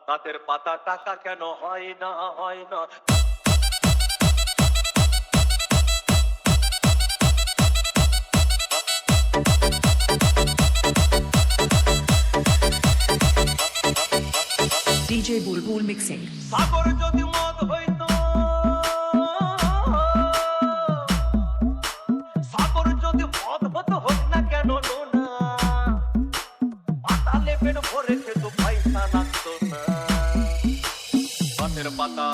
গাছের পাতা টাকা কেন হয় না হয় না। DJ Bulbul Mixing. সাগর যদি মদ হইতো, সাগর যদি মদ হতো হোক না কেন নোনা, পাতালে পেট ভরে খেত পয়সা লাগতো না। গাছের পাতা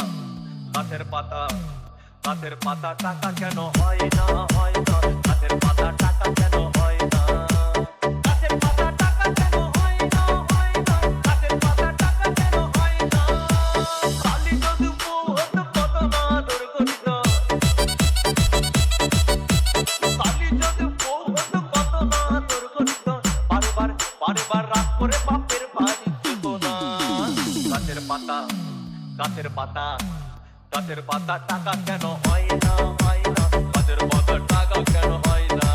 গাছের পাতা গাছের পাতা টাকা কেন হয় না হয় না। গাছের পাতা টাকা কেন হয় না। গাছের পাতা টাকা কেন হয় না হয় না। গাছের পাতা টাকা কেন হয় না। খালি যদি বউ হতো কত না আদর করিত। খালি যদি বউ হতো কত না আদর করিত। বারবার রাত করে বাপের বাড়ি যেত না। গাছের পাতা গাছের পাতা গাছের পাতা টাকা কেন হয় না হয় না। গাছের পাতা টাকা কেন হয় না।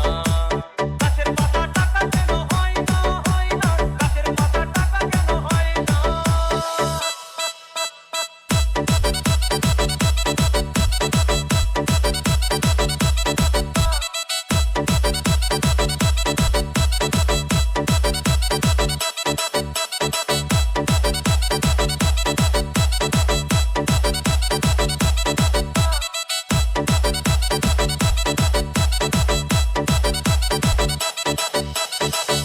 গাছের পাতা টাকা কেন হয় না হয় না। গাছের পাতা টাকা কেন হয় না।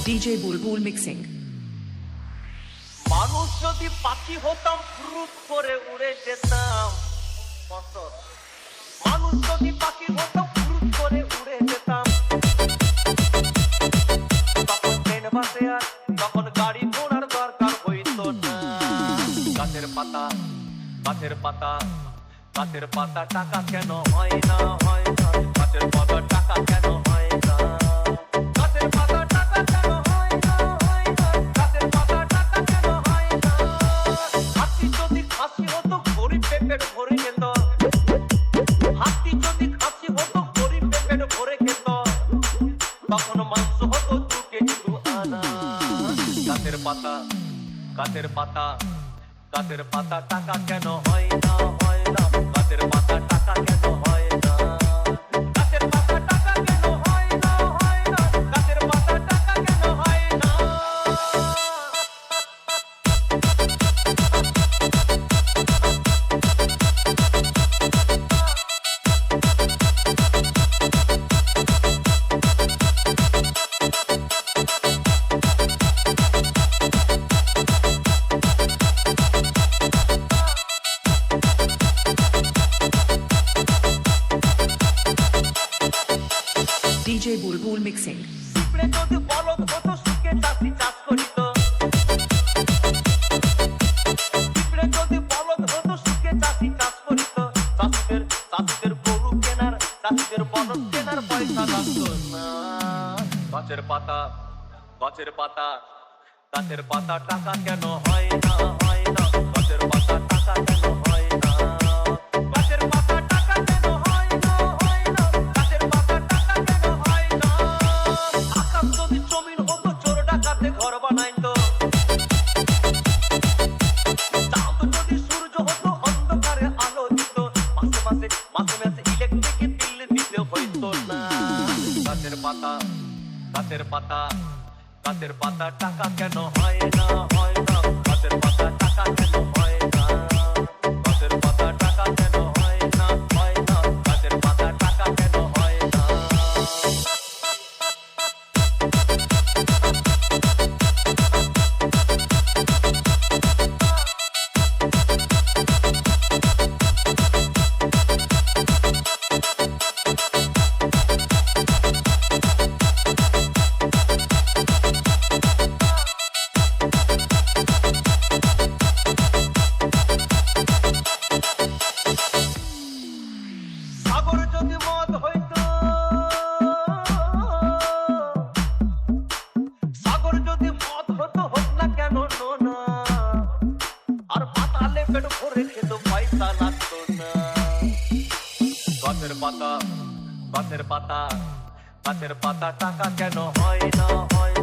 DJ Bulbul Mixing. মানুষ যদি পাখি হতাম ফুরুত করে উড়ে যেতাম। মানুষ যদি পাখি হতাম ফুরুত করে উড়ে যেতাম। তখন ট্রেন বাসে আর তখন গাড়ি ঘোড়ার দরকার হইতো না। গাছের পাতা গাছের পাতা গাছের পাতা টাকা কেন হয় না হয় না। গাছের পাতা টাকা কেন হয় না। গাছের পাতা টাকা কেন হয় না হয় না। গাছের পাতা টাকা কেন হয় না। হাতি যদি খাসি হতো গরিব পেট ভরে খেত। হাতি যদি খাসি হতো গরিব পেট ভরে খেত। তখন মাংস হতো 2 কেজি 2 আনা। গাছের পাতা গাছের পাতা গাছের পাতা টাকা কেন হয় না হয় না। গাছের পাতা টাকা কেন হয় না। গাছের পাতা টাকা কেন হয় না হয় না। গাছের পাতা টাকা কেন হয় না। DJ Bulbul Mixing. পিঁপড়ে যদি বলদ হতো সুখে চাষি চাষ করিত। পিঁপড়ে যদি বলদ হতো সুখে চাষি চাষ করিত। চাষিদের গরু কেনার চাষিদের বলদ কেনার পয়সা লাগতো না। গাছের পাতা গাছের পাতা গাছের পাতা টাকা কেন হয় না হয় না। গাছের পাতা টাকা কেন হয় না। গাছের পাতা টাকা কেন হয় না হয় না। গাছের পাতা টাকা কেন হয় না। আকাশ যদি জমিন হতো চোর ডাকাতে ঘর বানাইতো। চাঁদ যদি সূর্য হতো অন্ধকারে আলো দিত। মাসে মাসে ইলেকট্রিক বিল দিতে হইতো না। গাছের পাতা গাছের পাতা গাছের পাতা টাকা কেন হয় না হয় না। গাছের পাতা টাকা কেন হয় না। গাছের পাতা টাকা কেন হয় না হয় না। গাছের পাতা টাকা কেন হয় না। সাগর যদি মদ হইতো, সাগর যদি মদ হতো হোক না কেন নোনা। আর পাতালে পেট ভরে খেত পয়সা লাগতো না। গাছের পাতা গাছের পাতা গাছের পাতা টাকা কেন হয় না হয়